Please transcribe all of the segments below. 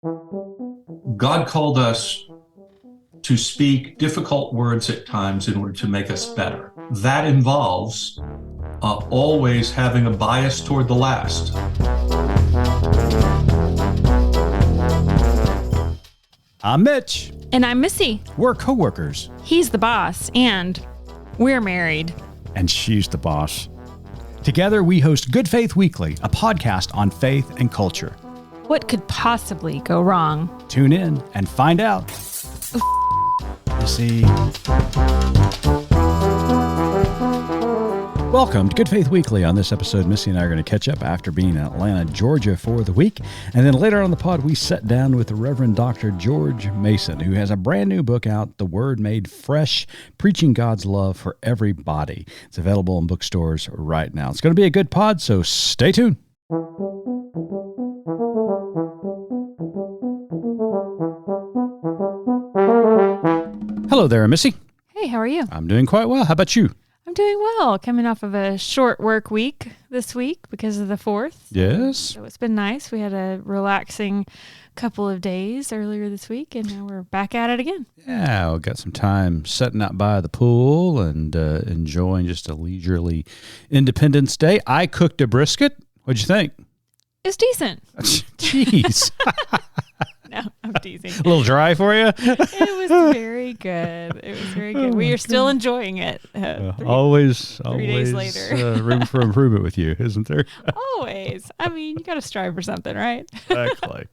God called us to speak difficult words at times in order to make us better. That involves always having a bias toward the last. I'm Mitch. And I'm Missy. We're coworkers. He's the boss, and we're married. And she's the boss. Together, we host Good Faith Weekly, a podcast on faith and culture. What could possibly go wrong? Tune in and find out. Missy. Welcome to Good Faith Weekly. On this episode, Missy and I are going to catch up after being in Atlanta, Georgia for the week. And then later on the pod, we sat down with the Reverend Dr. George Mason, who has a brand new book out, The Word Made Fresh, Preaching God's Love for Everybody. It's available in bookstores right now. It's going to be a good pod, so stay tuned. Hello there, Missy. Hey, how are you? I'm doing quite well. How about you? I'm doing well. Coming off of a short work week this week because of the 4th. Yes. So it's been nice. We had a relaxing couple of days earlier this week, and now we're back at it again. Yeah, we got some time sitting out by the pool and enjoying just a leisurely Independence Day. I cooked a brisket. What'd you think? It's decent. Jeez. No, I'm teasing. A little dry for you? It was very good. We are still enjoying it. Always days later. Room for improvement with you, isn't there? Always. I mean, you got to strive for something, right? Exactly.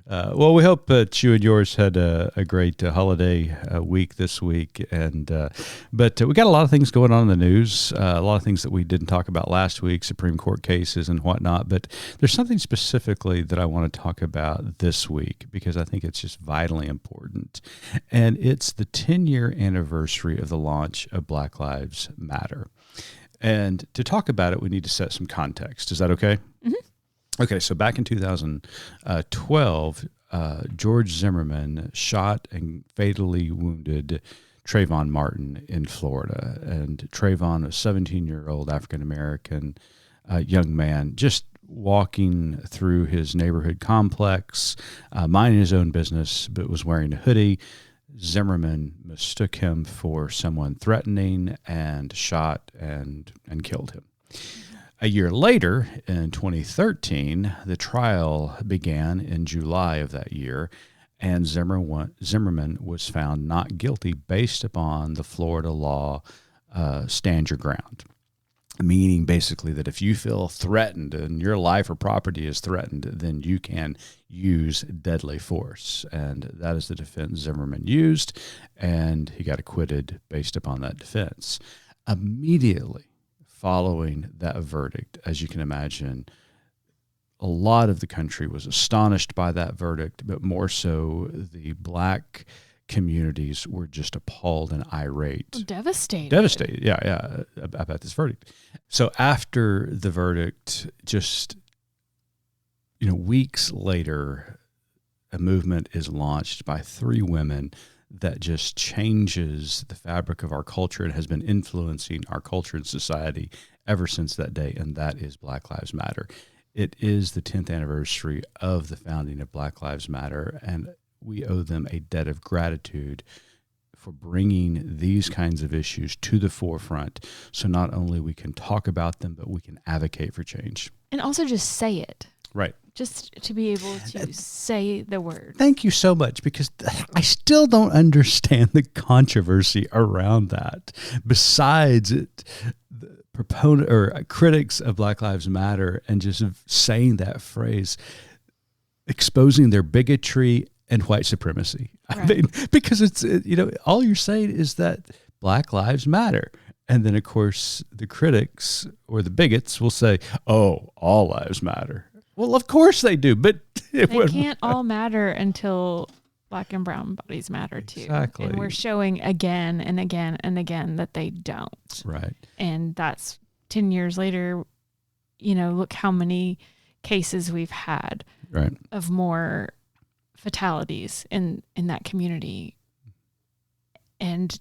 Well, we hope that you and yours had a great holiday week this week, but we got a lot of things going on in the news, a lot of things that we didn't talk about last week, Supreme Court cases and whatnot, but there's something specifically that I want to talk about this week because I think it's just vitally important, and it's the 10-year anniversary of the launch of Black Lives Matter. And to talk about it, we need to set some context. Is that okay? Mm-hmm. Okay, so back in 2012, George Zimmerman shot and fatally wounded Trayvon Martin in Florida. And Trayvon, a 17-year-old African-American young man, just walking through his neighborhood complex, minding his own business, but was wearing a hoodie. Zimmerman mistook him for someone threatening and shot and killed him. A year later, in 2013, the trial began in July of that year, and Zimmerman was found not guilty based upon the Florida law, stand your ground, meaning basically that if you feel threatened and your life or property is threatened, then you can use deadly force. And that is the defense Zimmerman used, and he got acquitted based upon that defense. Immediately following that verdict, as you can imagine, a lot of the country was astonished by that verdict, but more so the black communities were just appalled and irate. Devastated, yeah, about this verdict. So after the verdict, just weeks later, a movement is launched by 3 women that just changes the fabric of our culture and has been influencing our culture and society ever since that day, and that is Black Lives Matter. It is the 10th anniversary of the founding of Black Lives Matter, and we owe them a debt of gratitude for bringing these kinds of issues to the forefront so not only we can talk about them, but we can advocate for change. And also just say it. Right. Just to be able to say the word. Thank you so much, because I still don't understand the controversy around that. Besides it, the proponent or critics of Black Lives Matter and just saying that phrase, exposing their bigotry and white supremacy. Right. I mean, because it's, all you're saying is that Black Lives Matter. And then, of course, the critics or the bigots will say, oh, all lives matter. Well, of course they do, but they can't all matter until black and brown bodies matter too. Exactly. And we're showing again and again and again that they don't. Right. And that's 10 years later, look how many cases we've had of more fatalities in that community. And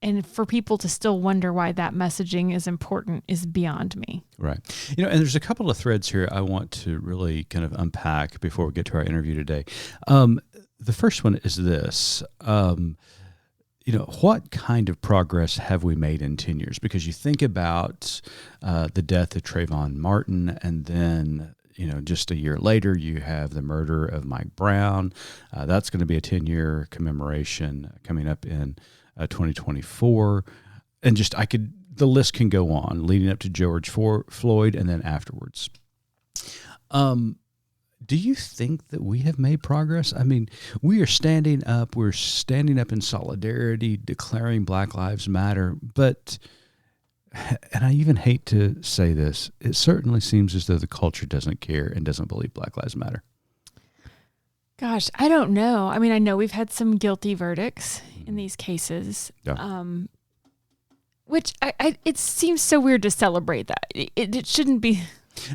And for people to still wonder why that messaging is important is beyond me. Right. And there's a couple of threads here I want to really kind of unpack before we get to our interview today. The first one is this. What kind of progress have we made in 10 years? Because you think about the death of Trayvon Martin, and then, just a year later, you have the murder of Mike Brown. That's going to be a 10-year commemoration coming up in 2024. And the list can go on, leading up to George Floyd and then afterwards. Do you think that we have made progress? I mean, we're standing up in solidarity, declaring Black Lives Matter, but, and I even hate to say this, it certainly seems as though the culture doesn't care and doesn't believe Black Lives Matter. Gosh, I don't know. I mean, I know we've had some guilty verdicts in these cases, which it seems so weird to celebrate that. It shouldn't be.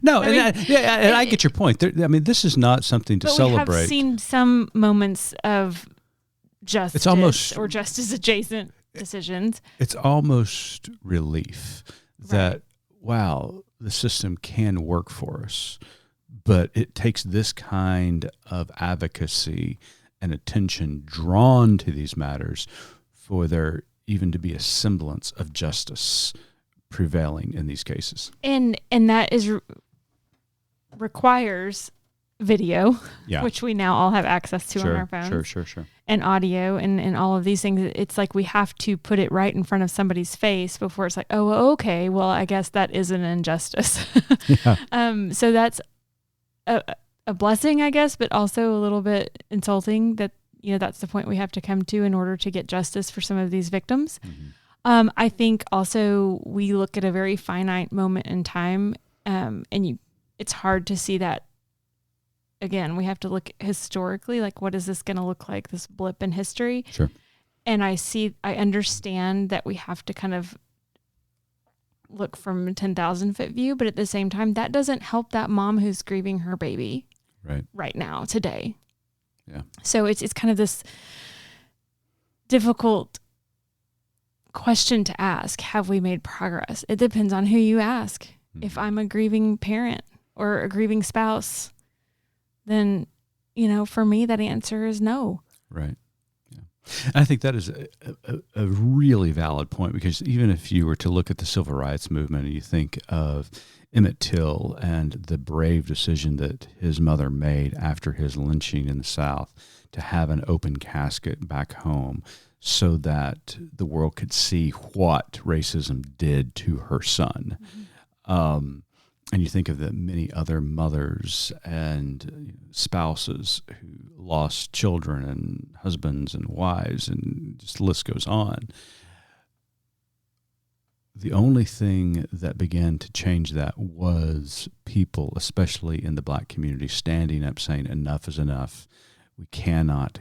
No, I get your point. This is not something to celebrate. We have seen some moments of justice or justice adjacent decisions. It's almost relief that, wow, the system can work for us, but it takes this kind of advocacy and attention drawn to these matters for there even to be a semblance of justice prevailing in these cases. And that is requires video, which we now all have access to on our phones. Sure. And audio and all of these things. It's like we have to put it right in front of somebody's face before it's like, oh, okay, well, I guess that is an injustice. So that's a blessing, I guess, but also a little bit insulting that, that's the point we have to come to in order to get justice for some of these victims. Mm-hmm. I think also we look at a very finite moment in time, and it's hard to see that. Again, we have to look historically, like what is this going to look like, this blip in history? Sure. And I understand that we have to kind of look from a 10,000-foot view, but at the same time, that doesn't help that mom who's grieving her baby right now, today. Yeah. So it's kind of this difficult question to ask. Have we made progress? It depends on who you ask. Mm-hmm. If I'm a grieving parent or a grieving spouse, then, for me, that answer is no. Right. Yeah. And I think that is a really valid point, because even if you were to look at the civil rights movement and you think of Emmett Till and the brave decision that his mother made after his lynching in the South to have an open casket back home so that the world could see what racism did to her son. Mm-hmm. And you think of the many other mothers and spouses who lost children and husbands and wives, and just the list goes on. The only thing that began to change that was people, especially in the Black community, standing up saying enough is enough. We cannot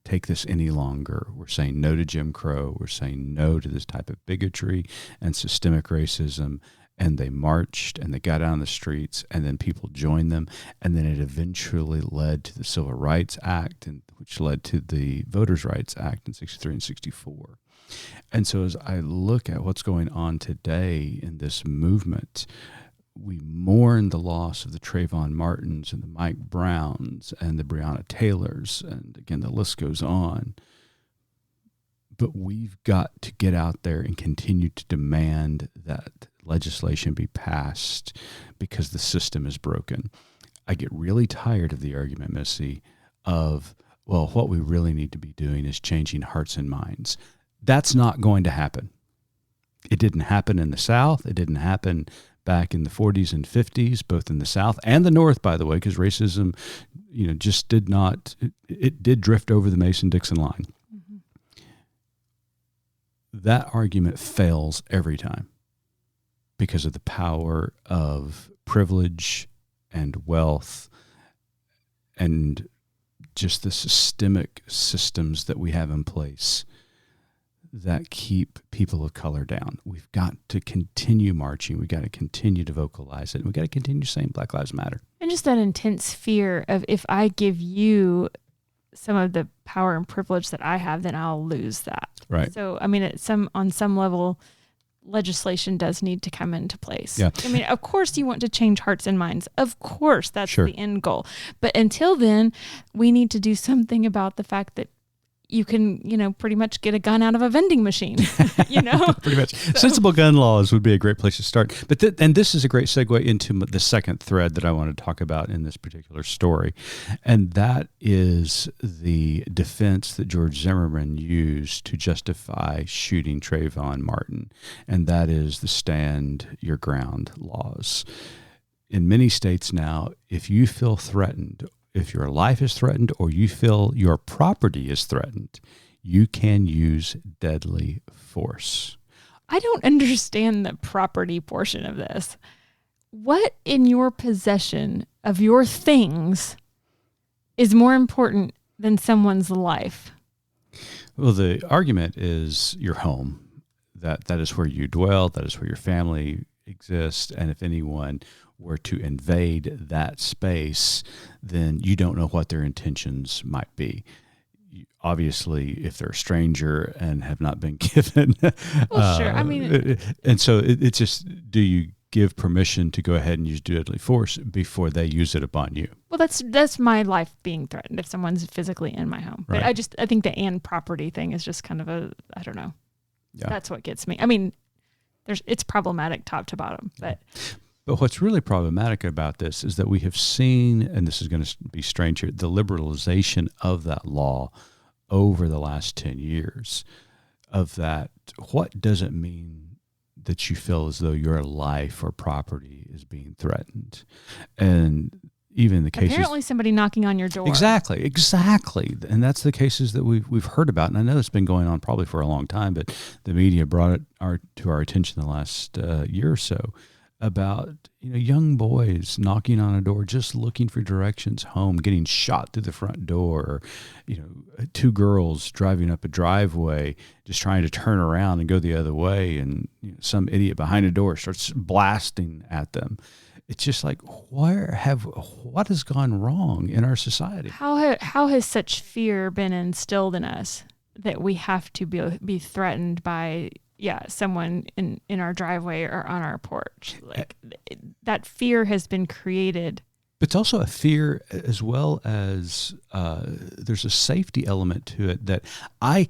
take this any longer. We're saying no to Jim Crow. We're saying no to this type of bigotry and systemic racism. And they marched and they got out on the streets, and then people joined them. And then it eventually led to the Civil Rights Act, which led to the Voters' Rights Act in 63 and 64. And so as I look at what's going on today in this movement, we mourn the loss of the Trayvon Martins and the Mike Browns and the Breonna Taylors, and again, the list goes on. But we've got to get out there and continue to demand that legislation be passed, because the system is broken. I get really tired of the argument, Missy, of, well, what we really need to be doing is changing hearts and minds. That's not going to happen. It didn't happen in the South. It didn't happen back in the 40s and 50s, both in the South and the North, by the way, because racism, just did not, it did drift over the Mason-Dixon line. Mm-hmm. That argument fails every time because of the power of privilege and wealth and just the systemic systems that we have in place that keep people of color down. We've got to continue marching. We've got to continue to vocalize it. And we've got to continue saying Black Lives Matter. And just that intense fear of, if I give you some of the power and privilege that I have, then I'll lose that. Right. So, I mean, on some level, legislation does need to come into place. Yeah. I mean, of course you want to change hearts and minds. Of course, that's Sure. the end goal. But until then, we need to do something about the fact that you can, pretty much get a gun out of a vending machine, Pretty much. Sensible gun laws would be a great place to start. But and this is a great segue into the second thread that I want to talk about in this particular story. And that is the defense that George Zimmerman used to justify shooting Trayvon Martin. And that is the stand your ground laws. In many states now, if you feel threatened, if your life is threatened or you feel your property is threatened, you can use deadly force. I don't understand the property portion of this. What in your possession of your things is more important than someone's life? Well, the argument is your home. That is where you dwell. That is where your family exists. And if anyone were to invade that space, then you don't know what their intentions might be. Obviously, if they're a stranger and have not been given, well, sure. I mean, and so it's just, do you give permission to go ahead and use deadly force before they use it upon you? Well, that's my life being threatened if someone's physically in my home. But Right. I think the and property thing is just kind of I don't know. Yeah. That's what gets me. I mean, it's problematic top to bottom, but what's really problematic about this is that we have seen, and this is going to be strange here, the liberalization of that law over the last 10 years of that. What does it mean that you feel as though your life or property is being threatened? And even the cases, apparently somebody knocking on your door. Exactly. And that's the cases that we've heard about. And I know it's been going on probably for a long time, but the media brought it to our attention the last year or so about young boys knocking on a door, just looking for directions home, getting shot through the front door, or, two girls driving up a driveway, just trying to turn around and go the other way, and some idiot behind a door starts blasting at them. It's just like, what has gone wrong in our society? How has such fear been instilled in us that we have to be threatened by someone in our driveway or on our porch? Like that fear has been created. But it's also a fear as well as there's a safety element to it that I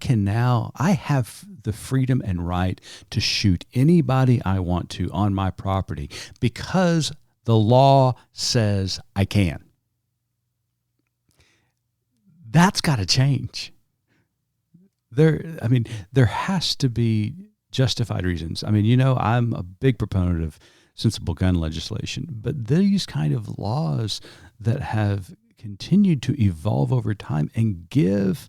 have the freedom and right to shoot anybody I want to on my property because the law says I can. That's got to change. There has to be justified reasons. I mean, I'm a big proponent of sensible gun legislation, but these kind of laws that have continued to evolve over time and give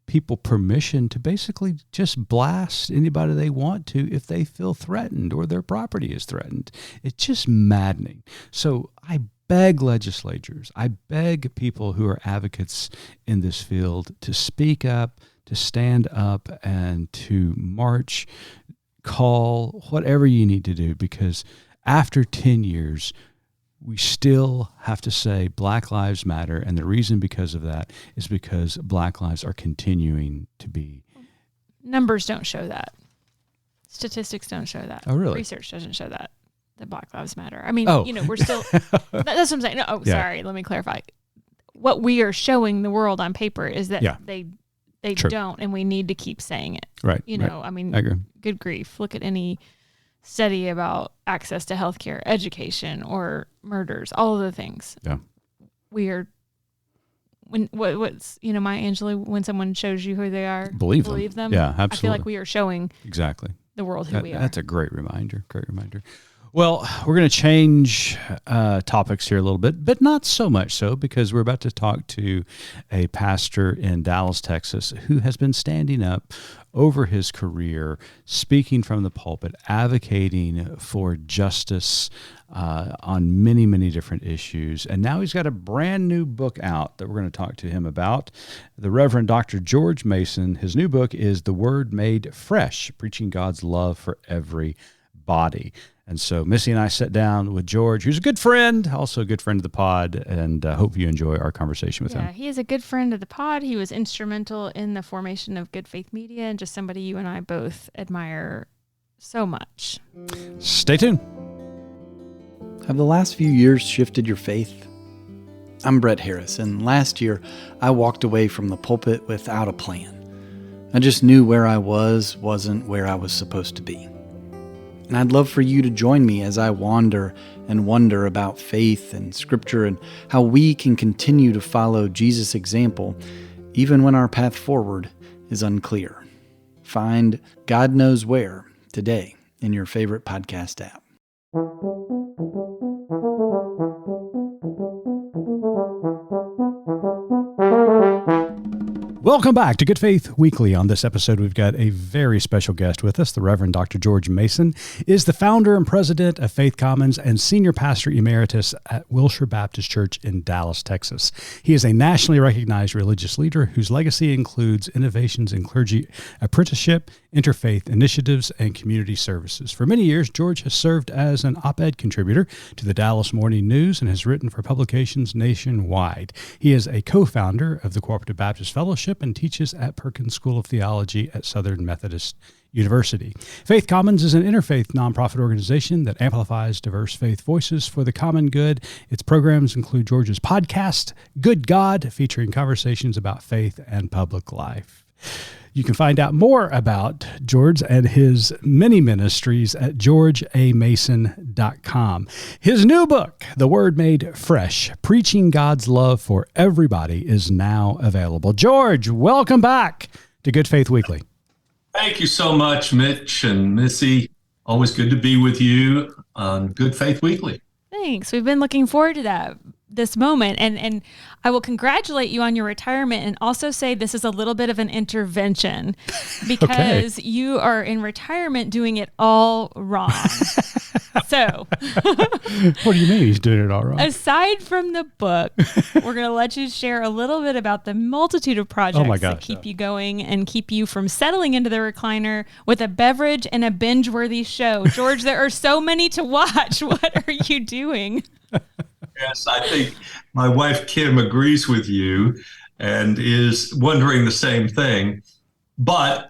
people permission to basically just blast anybody they want to if they feel threatened or their property is threatened. It's just maddening. So I beg legislators, I beg people who are advocates in this field to speak up, to stand up, and to march, call, whatever you need to do, because after 10 years, we still have to say Black Lives Matter, and the reason because of that is because Black lives are continuing to be. Numbers don't show that. Statistics don't show that. Oh, really? Research doesn't show that Black Lives matter. I mean, we're still, that's what I'm saying. No, sorry, let me clarify. What we are showing the world on paper is that they True. don't, and we need to keep saying it. Right. I mean, I agree. Good grief. Look at any study about access to healthcare, education, or murders, all of the things. Yeah. We are, what's Maya Angelou, when someone shows you who they are, believe them. Yeah, absolutely. I feel like we are showing exactly the world who we are. That's a great reminder. Well, we're going to change topics here a little bit, but not so much so, because we're about to talk to a pastor in Dallas, Texas, who has been standing up over his career, speaking from the pulpit, advocating for justice on many, many different issues. And now he's got a brand new book out that we're going to talk to him about. The Reverend Dr. George Mason, his new book is The Word Made Fresh, Preaching God's Love for Every body. And so Missy and I sat down with George, who's a good friend, also a good friend of the pod, and hope you enjoy our conversation with him. Yeah, he is a good friend of the pod. He was instrumental in the formation of Good Faith Media and just somebody you and I both admire so much. Stay tuned. Have the last few years shifted your faith? I'm Brett Harris, and last year I walked away from the pulpit without a plan. I just knew where I wasn't where I was supposed to be. And I'd love for you to join me as I wander and wonder about faith and Scripture and how we can continue to follow Jesus' example even when our path forward is unclear. Find God Knows Where today in your favorite podcast app. Welcome back to Good Faith Weekly. On this episode, we've got a very special guest with us. The Reverend Dr. George Mason is the founder and president of Faith Commons and senior pastor emeritus at Wilshire Baptist Church in Dallas, Texas. He is a nationally recognized religious leader whose legacy includes innovations in clergy apprenticeship, interfaith initiatives, and community services. For many years, George has served as an op-ed contributor to the Dallas Morning News and has written for publications nationwide. He is a co-founder of the Cooperative Baptist Fellowship and teaches at Perkins School of Theology at Southern Methodist University. Faith Commons is an interfaith nonprofit organization that amplifies diverse faith voices for the common good. Its programs include George's podcast, Good God, featuring conversations about faith and public life. You can find out more about George and his many ministries at georgeamason.com. His new book, The Word Made Fresh, Preaching God's Love for Everybody, is now available. George, welcome back to Good Faith Weekly. Thank you so much, Mitch and Missy. Always good to be with you on Good Faith Weekly. Thanks. We've been looking forward to this moment. And I will congratulate you on your retirement and also say this is a little bit of an intervention because you are in retirement doing it all wrong. So what do you mean he's doing it all wrong? Aside from the book, we're going to let you share a little bit about the multitude of projects that keep you going and keep you from settling into the recliner with a beverage and a binge-worthy show. George, there are so many to watch. What are you doing? Yes, I think my wife, Kim, agrees with you and is wondering the same thing. But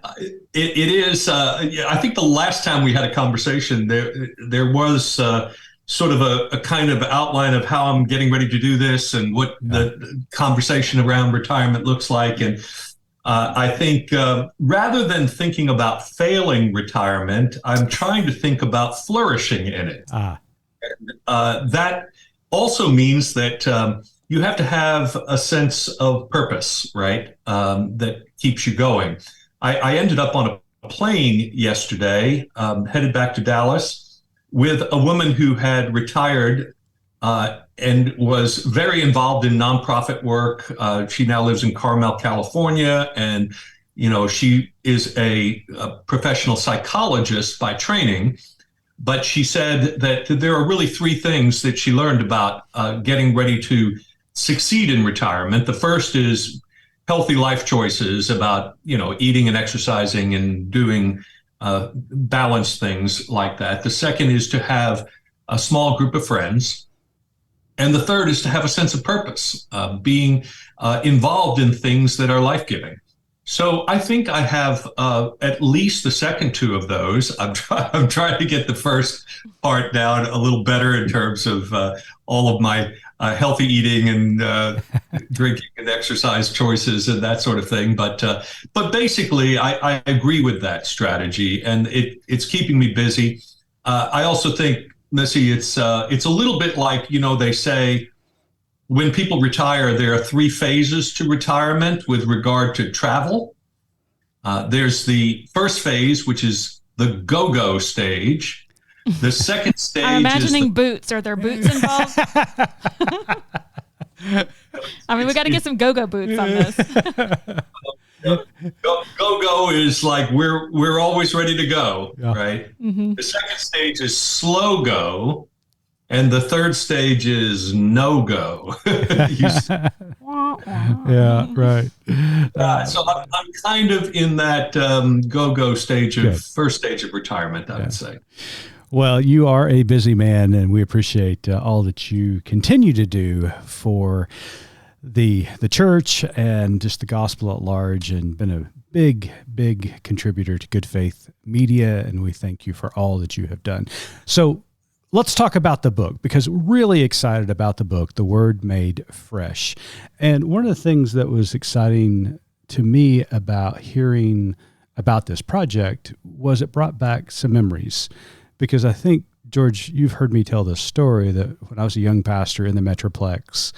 it is, I think the last time we had a conversation, there was sort of a kind of outline of how I'm getting ready to do this and what the conversation around retirement looks like. And I think rather than thinking about failing retirement, I'm trying to think about flourishing in it. That also means that you have to have a sense of purpose, right? That keeps you going. I ended up on a plane yesterday, headed back to Dallas with a woman who had retired and was very involved in nonprofit work. She now lives in Carmel, California, and she is a professional psychologist by training. But she said that there are really three things that she learned about getting ready to succeed in retirement. The first is healthy life choices about, eating and exercising and doing balanced things like that. The second is to have a small group of friends. And the third is to have a sense of purpose, being involved in things that are life-giving. So I think I have at least the second two of those. I'm trying to get the first part down a little better in terms of all of my healthy eating and drinking and exercise choices and that sort of thing. But basically, I agree with that strategy, and it's keeping me busy. I also think, Missy, it's a little bit like, they say, when people retire, there are three phases to retirement with regard to travel. There's the first phase, which is the go-go stage. The second stage I'm imagining boots. Are there boots involved? I mean, we got to get some go-go boots on this. Go-go is like we're always ready to go, right? Mm-hmm. The second stage is slow go. And the third stage is no-go. Yeah, right. So I'm kind of in that go-go stage of first stage of retirement, I would say. Well, you are a busy man, and we appreciate all that you continue to do for the church and just the gospel at large, and been a big contributor to Good Faith Media, and we thank you for all that you have done. So let's talk about the book, because we're really excited about the book, The Word Made Fresh. And one of the things that was exciting to me about hearing about this project was it brought back some memories, because I think, George, you've heard me tell this story that when I was a young pastor in the Metroplex,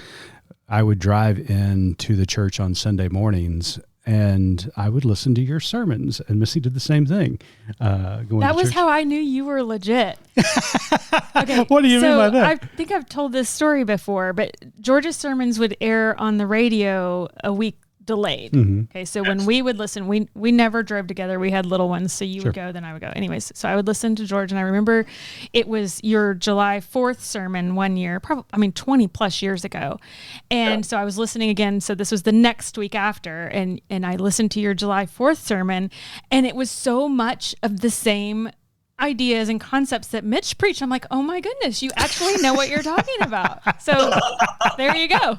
I would drive into the church on Sunday mornings and I would listen to your sermons, and Missy did the same thing. That was how I knew you were legit. Okay, what do you mean by that? I think I've told this story before, but George's sermons would air on the radio a week delayed. Mm-hmm. Okay, so when we would listen, we never drove together. We had little ones, so you Sure. would go, then I would go. Anyways, so I would listen to George, and I remember it was your July 4th sermon one year, 20 plus years ago. And so I was listening again. So this was the next week after, and I listened to your July 4th sermon, and it was so much of the same ideas and concepts that Mitch preached. I'm like, oh my goodness, you actually know what you're talking about. So there you go.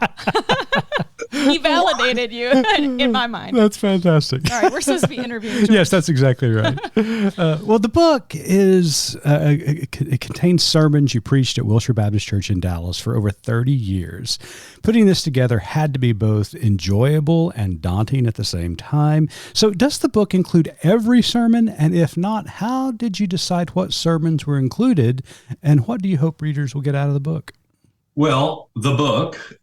He validated you in my mind. That's fantastic. All right, we're supposed to be interviewing George. Yes, that's exactly right. Well, the book is, it contains sermons you preached at Wilshire Baptist Church in Dallas for over 30 years. Putting this together had to be both enjoyable and daunting at the same time. So does the book include every sermon? And if not, how did you decide what sermons were included? And what do you hope readers will get out of the book? Well, the book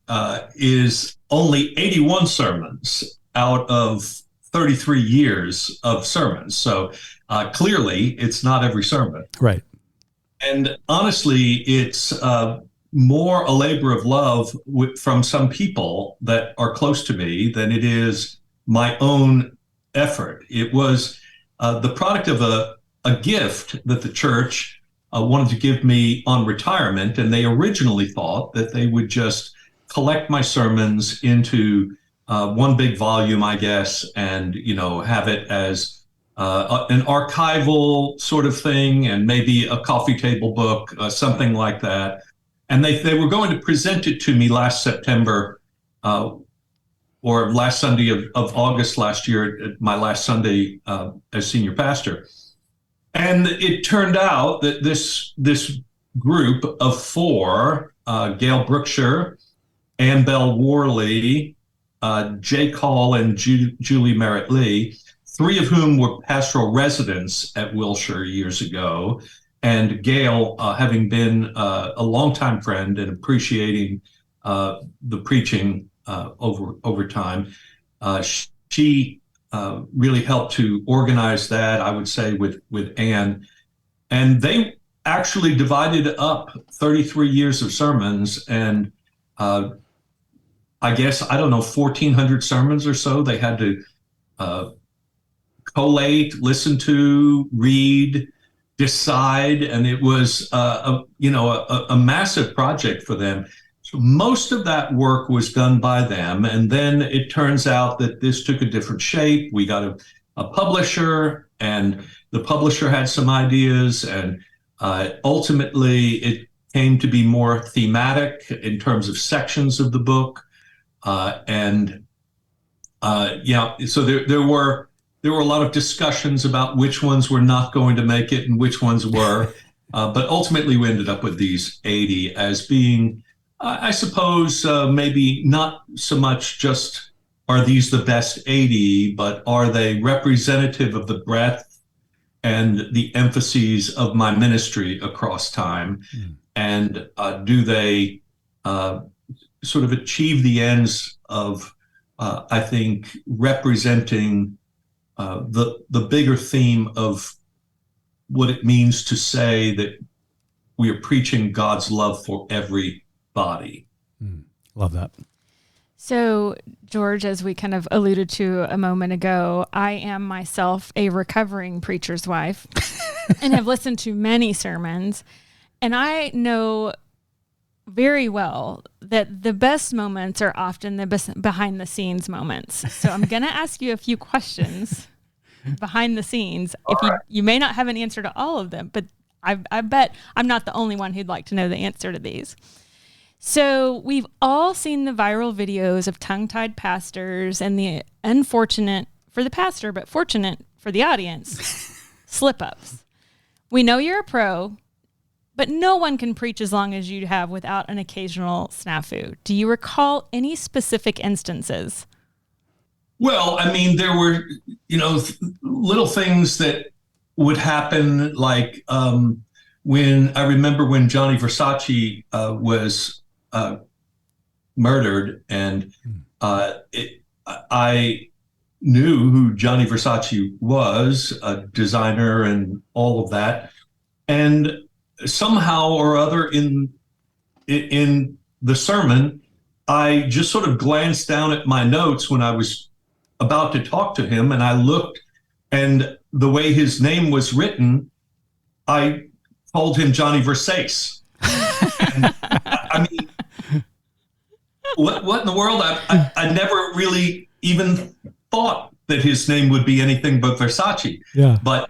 is only 81 sermons out of 33 years of sermons. So clearly, it's not every sermon. Right. And honestly, it's more a labor of love from some people that are close to me than it is my own effort. It was the product of a gift that the church wanted to give me on retirement, and they originally thought that they would just collect my sermons into one big volume, I guess, and have it as an archival sort of thing, and maybe a coffee table book, something like that. And they were going to present it to me last September, or last Sunday of August last year, my last Sunday as senior pastor. And it turned out that this group of four, Gail Brookshire, Ann Bell Worley, Jay Call, and Julie Merritt Lee, three of whom were pastoral residents at Wilshire years ago, and Gail, having been a longtime friend and appreciating the preaching over time, she really helped to organize that, I would say, with Ann. And they actually divided up 33 years of sermons, and I guess, 1,400 sermons or so they had to collate, listen to, read, decide, and it was a massive project for them. So most of that work was done by them, and then it turns out that this took a different shape. We got a publisher, and the publisher had some ideas, and ultimately it came to be more thematic in terms of sections of the book, so there were a lot of discussions about which ones were not going to make it and which ones were, but ultimately we ended up with these 80 as being, I suppose, maybe not so much just are these the best 80, but are they representative of the breadth and the emphases of my ministry across time? And do they sort of achieve the ends of, I think, representing the bigger theme of what it means to say that we are preaching God's love for everybody. Love that. So, George, as we kind of alluded to a moment ago, I am myself a recovering preacher's wife and have listened to many sermons. And I know very well that the best moments are often the behind the scenes moments. So I'm going to ask you a few questions behind the scenes. You may not have an answer to all of them, but I bet I'm not the only one who'd like to know the answer to these. So we've all seen the viral videos of tongue-tied pastors and the unfortunate for the pastor, but fortunate for the audience, slip-ups. We know you're a pro, but no one can preach as long as you have without an occasional snafu. Do you recall any specific instances? Well, I mean, there were, little things that would happen, like when I remember when Johnny Versace was murdered, and I knew who Johnny Versace was, a designer and all of that, and somehow or other in the sermon, I just sort of glanced down at my notes when I was about to talk to him, and I looked, and the way his name was written, I called him Johnny Versace. And, I mean, what in the world? I never really even thought that his name would be anything but Versace. Yeah. But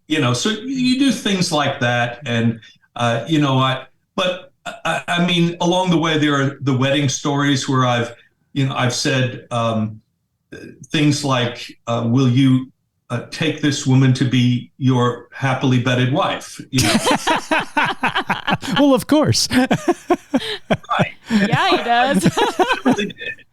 yeah, so you do things like that, and I mean, along the way there are the wedding stories where I've said things like, "Will you take this woman to be your happily bedded wife?" Well, of course. Right. Yeah, he does. Really did.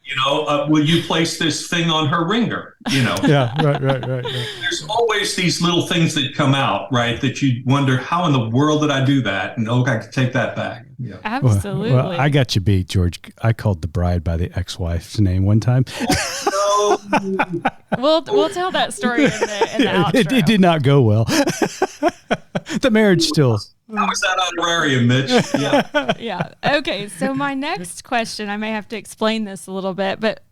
Will you place this thing on her ringer? Yeah, right. There's always these little things that come out, right? That you wonder, how in the world did I do that? And I could take that back. Yeah. Absolutely. Well, I got you beat, George. I called the bride by the ex-wife's name one time. Oh, no. We'll tell that story in the outro. It did not go well. The marriage still. How was that honorarium, Mitch? Yeah. Yeah. Okay. So my next question, I may have to explain this a little bit, but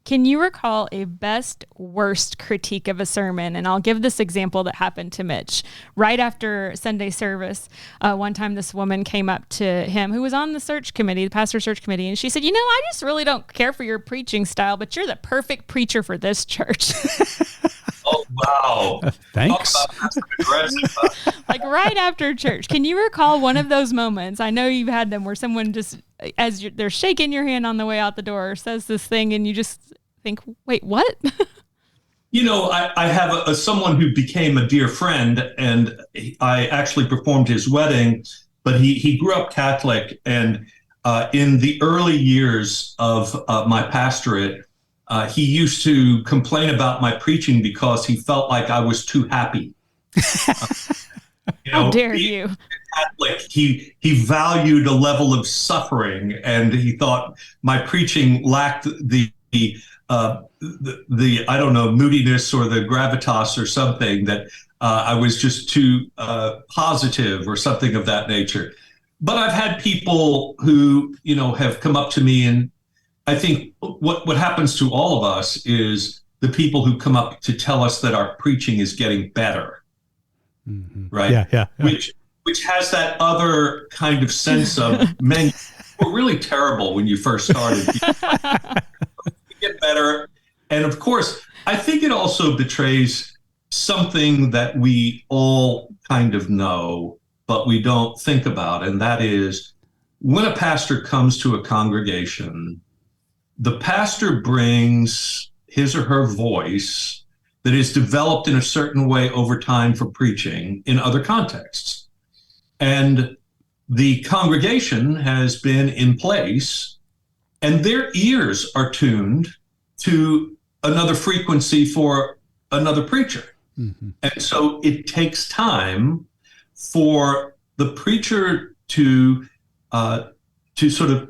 can you recall a best worst critique of a sermon? And I'll give this example that happened to Mitch right after Sunday service. One time this woman came up to him who was on the search committee, the pastor search committee. And she said, I just really don't care for your preaching style, but you're the perfect preacher for this church. Oh, wow. Thanks. Talk about aggressive. Like right after church. Can you recall one of those moments? I know you've had them where someone just, they're shaking your hand on the way out the door, says this thing, and you just think, wait, what? I have someone who became a dear friend, and I actually performed his wedding, but he grew up Catholic, and in the early years of my pastorate, he used to complain about my preaching because he felt like I was too happy. How dare you? Catholic, he valued a level of suffering, and he thought my preaching lacked the I don't know, moodiness or the gravitas or something, that I was just too positive or something of that nature. But I've had people who have come up to me, and I think what happens to all of us is the people who come up to tell us that our preaching is getting better. Mm-hmm. Right? Yeah. Which has that other kind of sense of, man, you were really terrible when you first started. You get better. And of course, I think it also betrays something that we all kind of know, but we don't think about. And that is, when a pastor comes to a congregation, the pastor brings his or her voice that is developed in a certain way over time for preaching in other contexts. And the congregation has been in place, and their ears are tuned to another frequency for another preacher. Mm-hmm. And so it takes time for the preacher to sort of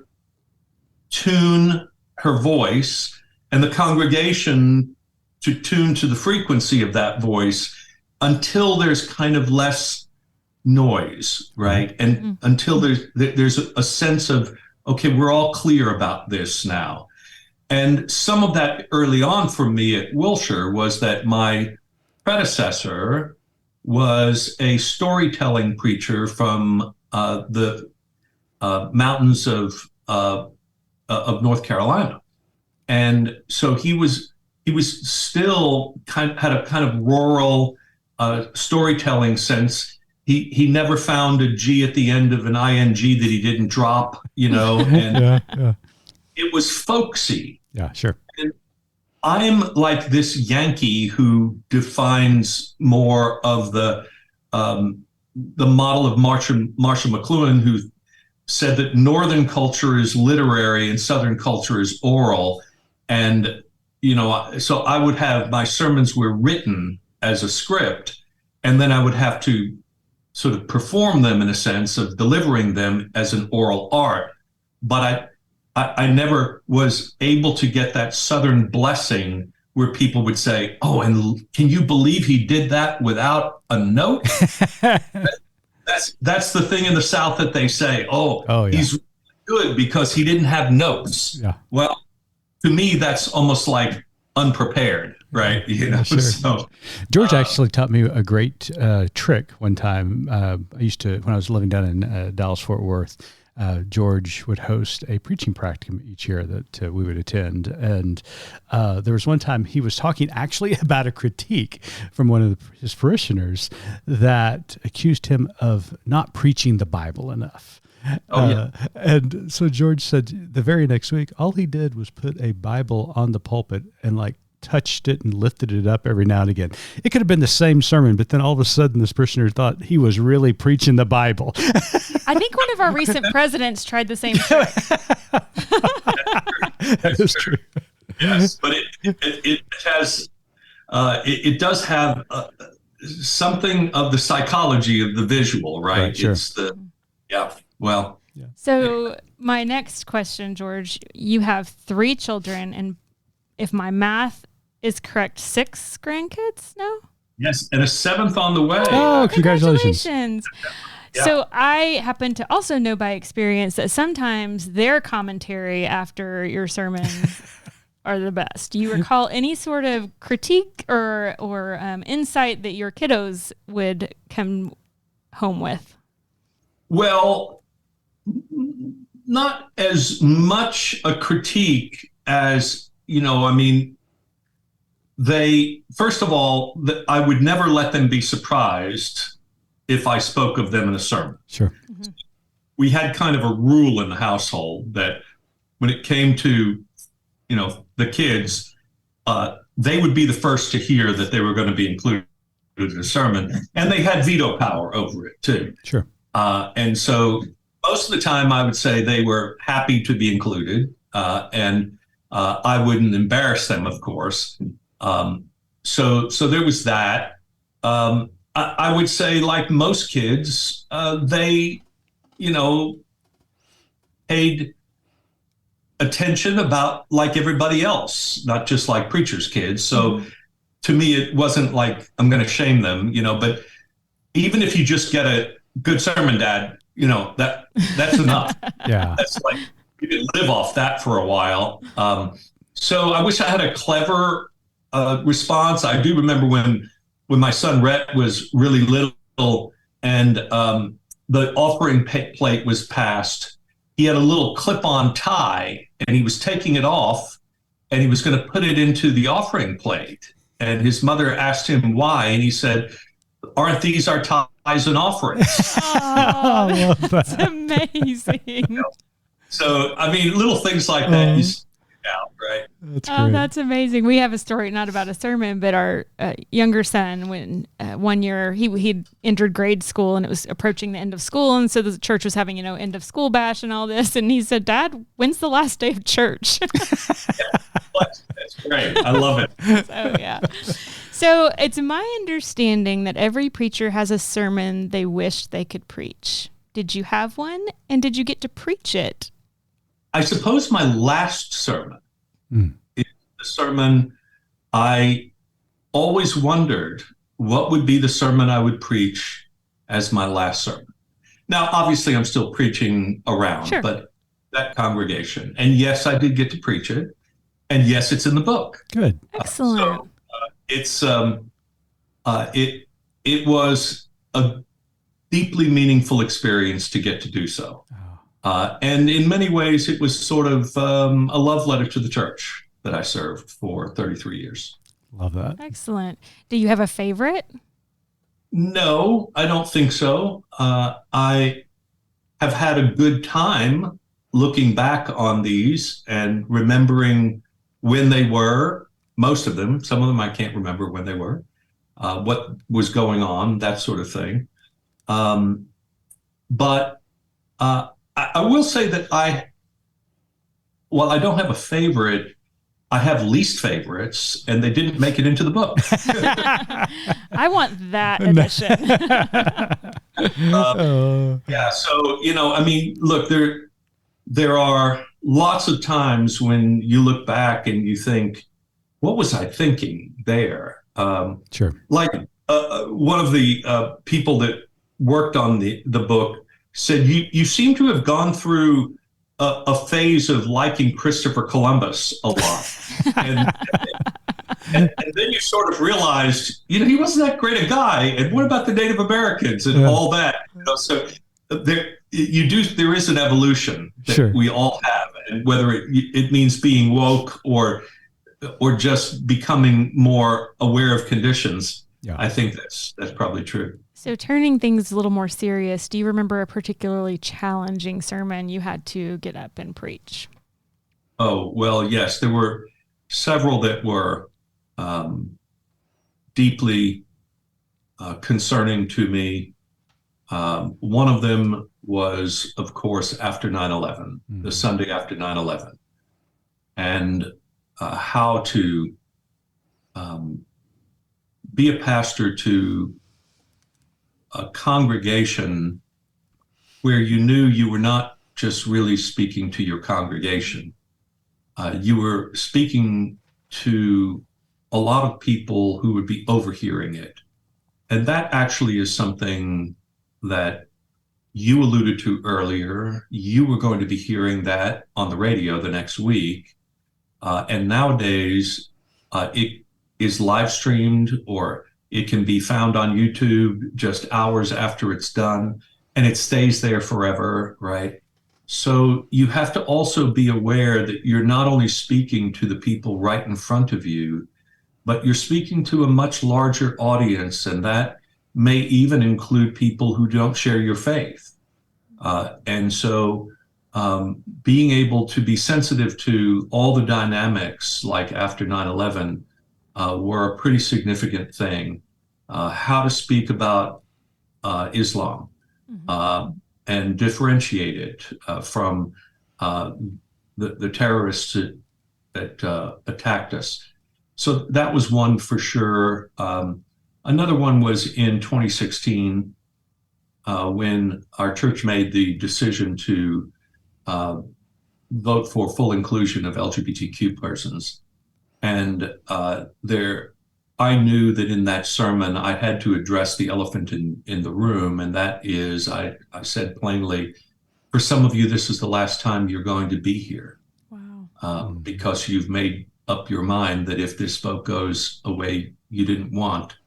tune her voice, and the congregation to tune to the frequency of that voice, until there's kind of less noise, right? And until there's a sense of, okay, we're all clear about this now. And some of that early on for me at Wilshire was that my predecessor was a storytelling preacher from the mountains of North Carolina. And so he was still had a kind of rural storytelling sense, he never found a G at the end of an ing that he didn't drop, and it was folksy. Yeah, sure. And I'm like this Yankee who defines more of the model of Marshall McLuhan, who said that Northern culture is literary and Southern culture is oral. And, so I would have my sermons were written as a script, and then I would have to sort of perform them in a sense of delivering them as an oral art. But I never was able to get that Southern blessing where people would say, "Oh, and can you believe he did that without a note?" That's the thing in the South that they say, "Oh, yeah. He's good because he didn't have notes." Yeah. Well, to me, that's almost like unprepared, right? Sure. So, George actually taught me a great trick one time. I used to, when I was living down in Dallas, Fort Worth, George would host a preaching practicum each year that we would attend. And there was one time he was talking actually about a critique from one of his parishioners that accused him of not preaching the Bible enough. And so George said the very next week, all he did was put a Bible on the pulpit and touched it and lifted it up every now and again. It could have been the same sermon, but then all of a sudden this parishioner thought he was really preaching the Bible. I think one of our recent presidents tried the same trick. That is true. Yes, but it has it does have something of the psychology of the visual, right? Sure. It's well. Yeah. So my next question, George, you have 3 children, and if my math is correct, 6 grandkids now? Yes, and a 7th on the way. Oh, congratulations. Yeah. So I happen to also know by experience that sometimes their commentary after your sermons are the best. Do you recall any sort of critique or insight that your kiddos would come home with? Well, not as much a critique as, they, first of all, I would never let them be surprised if I spoke of them in a sermon. Sure. Mm-hmm. We had kind of a rule in the household that when it came to, the kids, they would be the first to hear that they were going to be included in a sermon, and they had veto power over it too. Sure. And so most of the time I would say they were happy to be included, and I wouldn't embarrass them, of course. So there was that. I would say, like most kids, they, paid attention about like everybody else, not just like preachers' kids. So to me, it wasn't like I'm going to shame them, but even if you just get a good sermon, Dad, that's enough. Yeah. That's like, you can live off that for a while. So I wish I had a clever response. I do remember when my son Rhett was really little and the offering plate was passed, he had a little clip-on tie and he was taking it off and he was going to put it into the offering plate. And his mother asked him why, and he said, "Aren't these our tithes and offerings?" Oh, that's amazing. So, little things like that you see out, right? That's great. Oh, that's amazing. We have a story, not about a sermon, but our younger son, when 1 year he'd entered grade school and it was approaching the end of school. And so the church was having, end of school bash and all this. And he said, "Dad, when's the last day of church?" That's great. I love it. So, yeah. So it's my understanding that every preacher has a sermon they wish they could preach. Did you have one? And did you get to preach it? I suppose my last sermon is the sermon I always wondered what would be the sermon I would preach as my last sermon. Now, obviously, I'm still preaching around, Sure. But that congregation. And yes, I did get to preach it. And yes, it's in the book. Good. Excellent. It's it was a deeply meaningful experience to get to do so. And in many ways, it was sort of a love letter to the church that I served for 33 years. Love that. Excellent. Do you have a favorite? No, I don't think so. I have had a good time looking back on these and remembering when they were, most of them. Some of them I can't remember when they were, what was going on, that sort of thing. But I will say that while I don't have a favorite, I have least favorites, and they didn't make it into the book. I want that edition. Yeah, so I mean, look, there are lots of times when you look back and you think, what was I thinking there? Sure. Like one of the people that worked on the book said, you seem to have gone through a phase of liking Christopher Columbus a lot. and then you sort of realized, he wasn't that great a guy. And what about the Native Americans and all that? So there is an evolution that Sure. we all have, and whether it means being woke or just becoming more aware of conditions. Yeah. I think that's probably true. So turning things a little more serious, do you remember a particularly challenging sermon you had to get up and preach? Oh, well, yes. There were several that were deeply concerning to me. One of them was, of course, after 9/11, the Sunday after 9/11, and how to be a pastor to a congregation where you knew you were not just really speaking to your congregation. You were speaking to a lot of people who would be overhearing it. And that actually is something that you alluded to earlier. You were going to be hearing that on the radio the next week. And nowadays, it is live streamed, or it can be found on YouTube just hours after it's done, and it stays there forever, right? So you have to also be aware that you're not only speaking to the people right in front of you, but you're speaking to a much larger audience, and that may even include people who don't share your faith. And so being able to be sensitive to all the dynamics, like after 9/11, were a pretty significant thing. How to speak about Islam and differentiate it from the terrorists that attacked us. So that was one for sure. Another one was in 2016 when our church made the decision to vote for full inclusion of LGBTQ persons. And I knew that in that sermon, I had to address the elephant in the room. And that is, I said plainly, for some of you, this is the last time you're going to be here. Wow. Because you've made up your mind that if this vote goes a way you didn't want,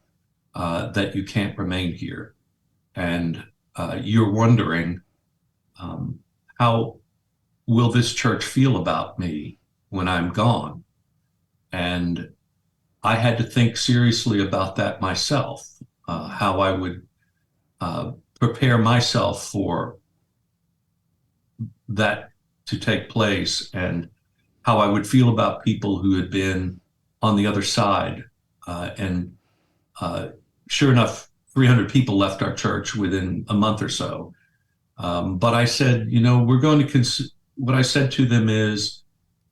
that you can't remain here. And you're wondering, how will this church feel about me when I'm gone? And I had to think seriously about that myself, how I would prepare myself for that to take place, and how I would feel about people who had been on the other side. And sure enough, 300 people left our church within a month or so. But I said, we're going to, what I said to them is,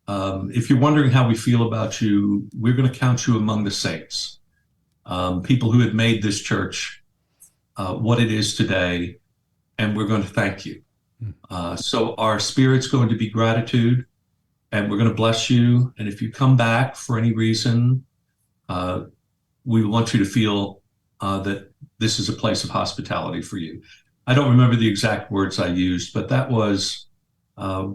if you're wondering how we feel about you, we're going to count you among the saints, people who had made this church what it is today, and we're going to thank you. So our spirit's going to be gratitude, and we're going to bless you. And if you come back for any reason, we want you to feel that this is a place of hospitality for you. I don't remember the exact words I used, but that was a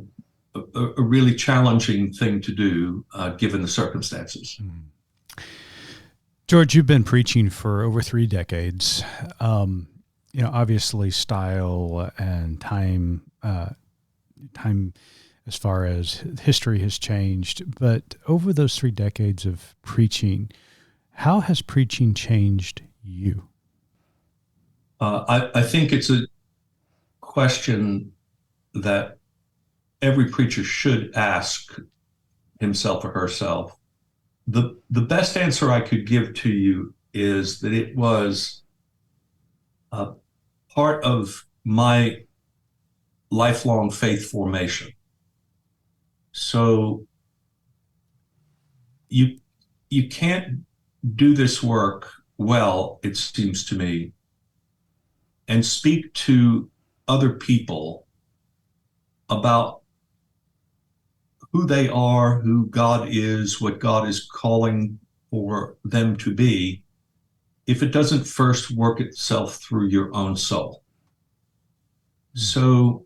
really challenging thing to do, given the circumstances. George, you've been preaching for over 3 decades. Obviously style and time as far as history has changed, but over those 3 decades of preaching, how has preaching changed you? I think it's a question that every preacher should ask himself or herself. The best answer I could give to you is that it was part of my lifelong faith formation. So you can't do this work well, it seems to me, and speak to other people about who they are, who God is, what God is calling for them to be, if it doesn't first work itself through your own soul. So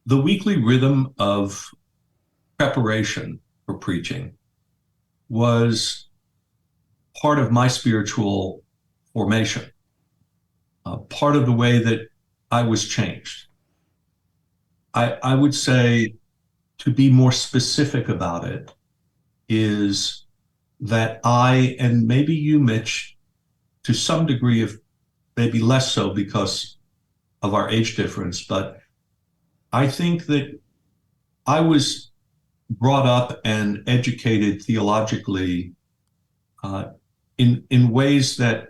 the weekly rhythm of preparation for preaching was part of my spiritual formation, part of the way that I was changed. I would say, to be more specific about it, is that I, and maybe you, Mitch, to some degree, if maybe less so because of our age difference, but I think that I was brought up and educated theologically in ways that